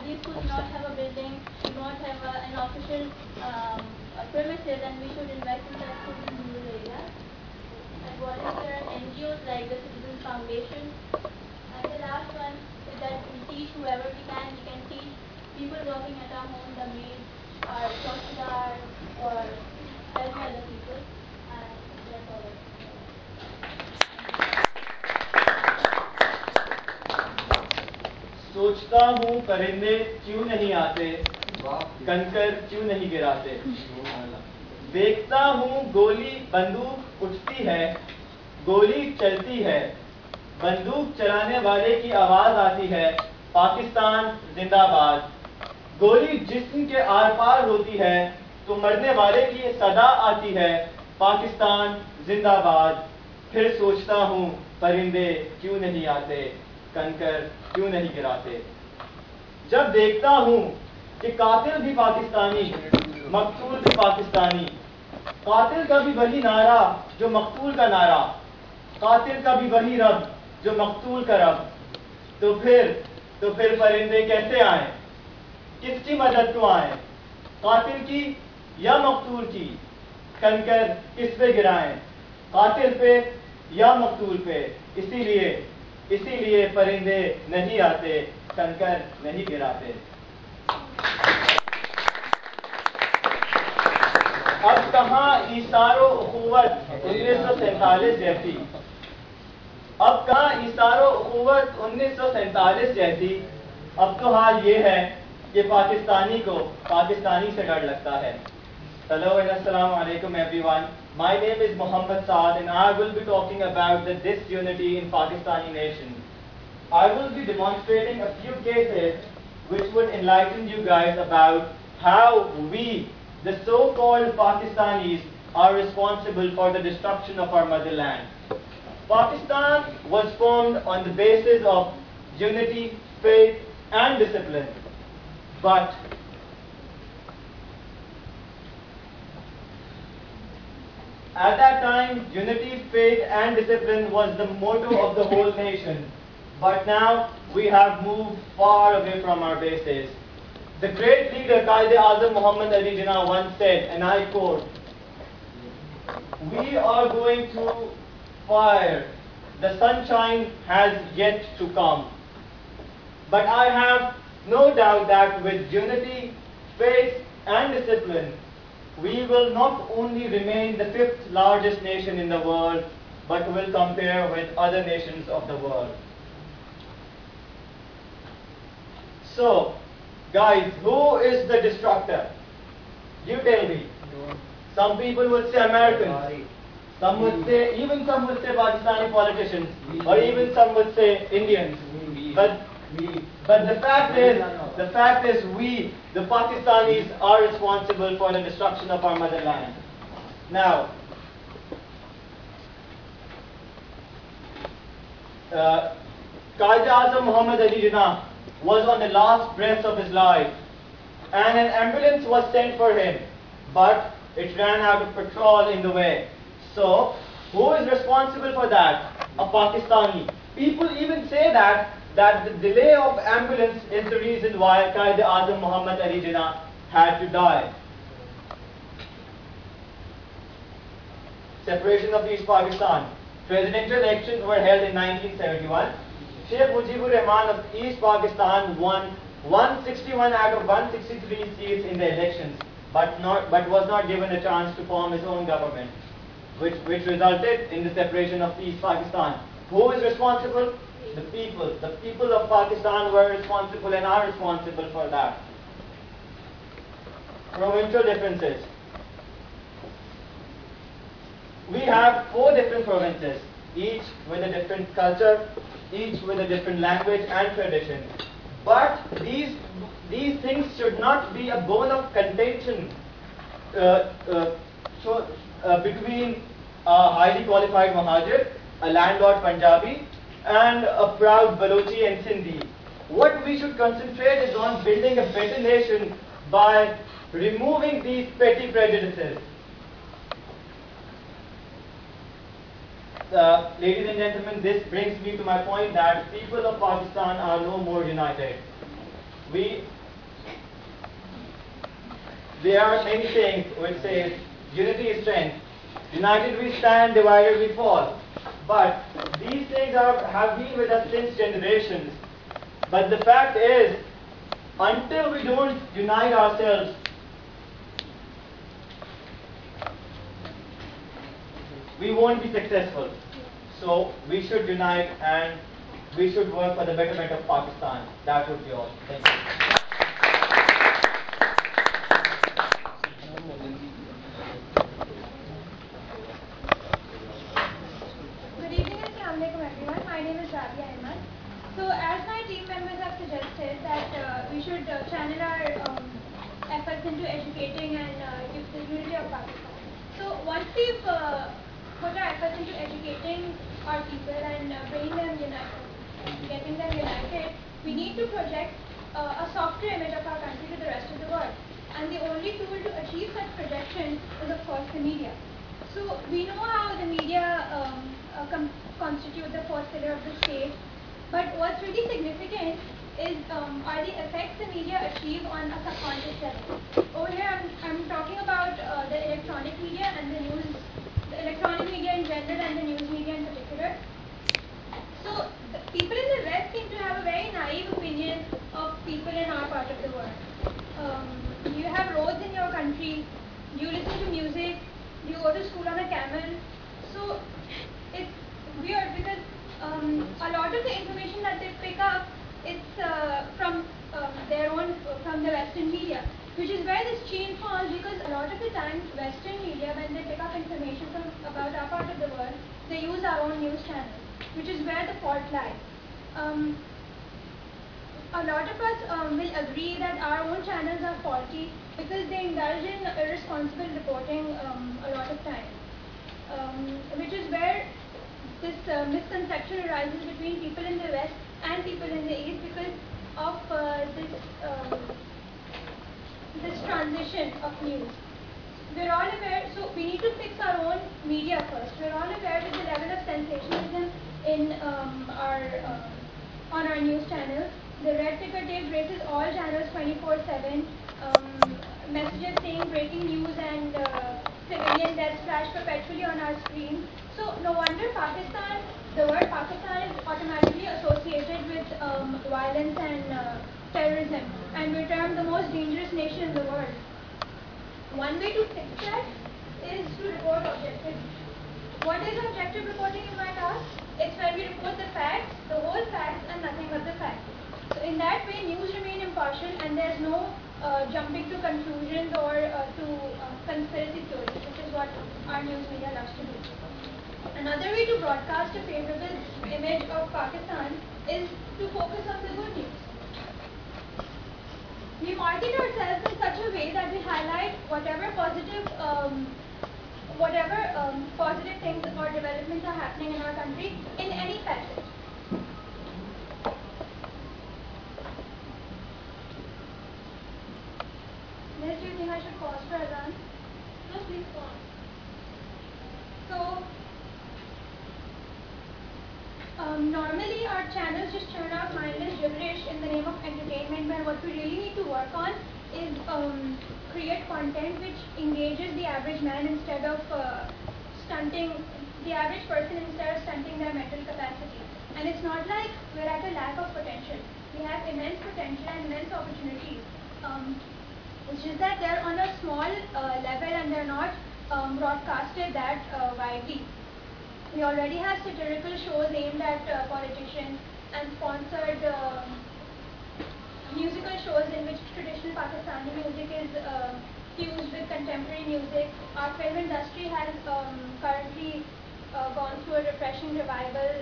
these schools do not have a building, do not have an official premises, and we should invest in such schools in rural areas. And volunteer and NGOs like the Citizen Foundation. And the last one is that we teach whoever we can teach people working at our home, the maids, or chowkidar, or help other people. And that's all. सोचता हूँ परिंदे क्यों नहीं आते, कंकर क्यों नहीं गिराते। देखता हूँ गोली बंदूक उठती है, गोली चलती है, बंदूक चलाने वाले की आवाज आती है, पाकिस्तान जिंदाबाद। गोली जिस्म के आर पार होती है तो मरने वाले की सदा आती है, पाकिस्तान जिंदाबाद। फिर सोचता हूँ परिंदे क्यों नहीं आते, कंकर क्यों नहीं गिराते। जब देखता हूँ कि कातिल भी पाकिस्तानी, मकतूल भी पाकिस्तानी, कातिल का भी वही नारा जो मकतूल का नारा, कातिल का भी वही रब जो मकतूल का रब, तो फिर परिंदे कैसे आए, किसकी मदद को आए, कातिल की या मकतूल की। कंकर किस पे गिराएं, कातिल पे या मकतूल पे। इसीलिए परिंदे नहीं आते, कंकर नहीं गिराते। अब कहाँ ईसारो उखुवत 1947 जैसी, अब कहाँ ईसारो उखुवत 1947 जैसी। अब तो हाल ये है कि पाकिस्तानी को पाकिस्तानी से डर लगता है। Hello and assalamu alaikum everyone. My name is Muhammad Saad and I will be talking about the disunity in Pakistani nation. I will be demonstrating a few cases which would enlighten you guys about how we, the so-called Pakistanis, are responsible for the destruction of our motherland. Pakistan was formed on the basis of unity, faith and discipline. But at that time, unity, faith and discipline was the motto of the whole nation. But now we have moved far away from our bases. The great leader Quaid-e-Azam Muhammad Ali Jinnah once said, and I quote, "We are going to fire. The sunshine has yet to come." But I have no doubt that with unity, faith and discipline, we will not only remain the 5th largest nation in the world, but will compare with other nations of the world. So, guys, who is the destructor? You tell me. Some people would say Americans. Some would say Pakistani politicians, or even some would say Indians. But the fact is we, the Pakistanis, are responsible for the destruction of our motherland. Now, Quaid-e-Azam Muhammad Ali Jinnah was on the last breath of his life, and an ambulance was sent for him, but it ran out of petrol in the way. So, who is responsible for that? A Pakistani. People even say that the delay of ambulance is the reason why Quaid-e-Azam Muhammad Ali Jinnah had to die. Separation of East Pakistan. Presidential elections were held in 1971. Sheikh Mujibur Rahman of East Pakistan won 161 out of 163 seats in the elections, but was not given a chance to form his own government, which resulted in the separation of East Pakistan. Who is responsible? The people. The people of Pakistan were responsible and are responsible for that. Provincial differences. We have 4 different provinces, each with a different culture, each with a different language and tradition. But these things should not be a bone of contention between a highly qualified Muhajir, a landlord Punjabi, and a proud Balochi and Sindhi. What we should concentrate is on building a better nation by removing these petty prejudices. Ladies and gentlemen, this brings me to my point that people of Pakistan are no more united. We there are many sayings which say unity is strength, united we stand, divided we fall. But these things have been with us since generations. But the fact is, until we don't unite ourselves, we won't be successful. So we should unite and we should work for the betterment of Pakistan. That would be all. Thank you. Good evening and Assalamu alaikum everyone. My name is Rabia Ahmed. So as my team members have suggested that we should channel our efforts into educating and give the unity of Pakistan. So once we've put our efforts into educating our people and bringing them united, getting them united, we need to project a softer image of our country to the rest of the world. And the only tool to achieve such projection is of course the media. So we know how the media constitute the fourth pillar of the state, but what's really significant is are the effects the media achieve on a subconscious level. Over here I'm talking about the electronic media and the news, the electronic media in general and the news media in particular. So the people in the West seem to have a very naive opinion of people in our part of the world. You have roads in your country, you listen to music, you go to school on a camel. So it's weird because a lot of the information that they pick up, it's from their own, from the Western media, which is where this chain falls, because a lot of the time Western media, when they pick up information from about our part of the world, they use our own news channels, which is where the fault lies. A lot of us will agree that our own channels are faulty because they indulge in irresponsible reporting a lot of times, which is where this misconception arises between people in the West and people in the East because of this transition of news. We're all aware, so we need to fix our own media first. We're all aware with the level of sensationalism in on our news channels. The red ticker tape races all channels 24/7. Messages saying breaking news and civilian deaths flash perpetually on our screen. So no wonder Pakistan, the word Pakistan is automatically associated with violence and terrorism, and we're termed the most dangerous nation in the world. One way to fix that is to report objectively. What is objective reporting, you might ask? It's when we report the facts, the whole facts, and nothing but the facts. So in that way, news remain impartial, and there's no jumping to conclusions or to conspiracy theories, which is what our news media loves to do. Another way to broadcast a favorable image of Pakistan is to focus on the good news. We market ourselves in such a way that we highlight whatever positive things or developments are happening in our country in any facet. Liz, do you think I should pause for Azan? No, please go on. So, normally our channels just turn out mindless gibberish in the name of entertainment, when what we really need to work on is create content which engages the average man instead of stunting the average person, instead of stunting their mental capacity. And it's not like we're at a lack of potential. We have immense potential and immense opportunities. It's just that they're on a small level and they're not broadcasted that widely. We already have satirical shows aimed at politicians and sponsored musical shows in which traditional Pakistani music is fused with contemporary music. Our film industry has currently gone through a refreshing revival.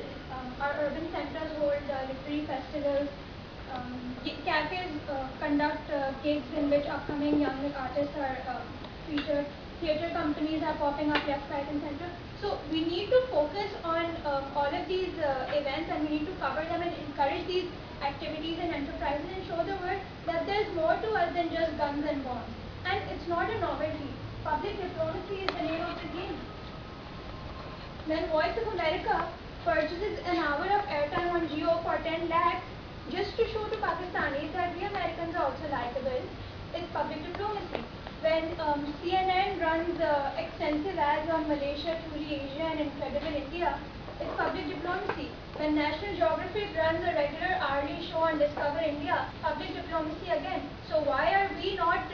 Our urban centers hold literary festivals. Cafes conduct gigs in which upcoming young artists are featured. Theatre companies are popping up left, right and center. So we need to focus on all of these events, and we need to cover them and encourage these activities and enterprises and show the world that there's more to us than just guns and bombs. And it's not a novelty. Public diplomacy is the name of the game. When Voice of America purchases an hour of airtime on Jio for 10 lakhs just to show to Pakistanis that we Americans are also likable, it's public diplomacy. When when CNN runs extensive ads on Malaysia, truly Asia and incredible India, it's public diplomacy. When National Geographic runs a regular hourly show on Discover India, public diplomacy again. So why are we not,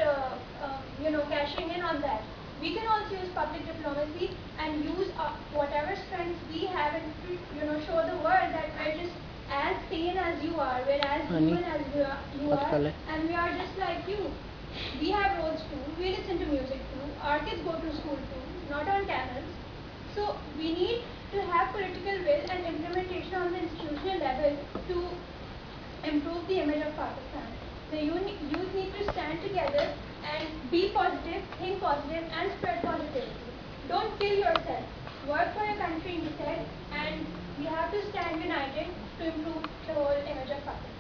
cashing in on that? We can also use public diplomacy and use whatever strengths we have and show the world that we're just as sane as you are, we're as human as you are, and we are just like you. We have roles too, we listen to music too, our kids go to school too, not on camels. So we need to have political will and implementation on the institutional level to improve the image of Pakistan. The youth need to stand together and be positive, think positive and spread positivity. Don't kill yourself. Work for your country instead, and we have to stand united to improve the whole image of Pakistan.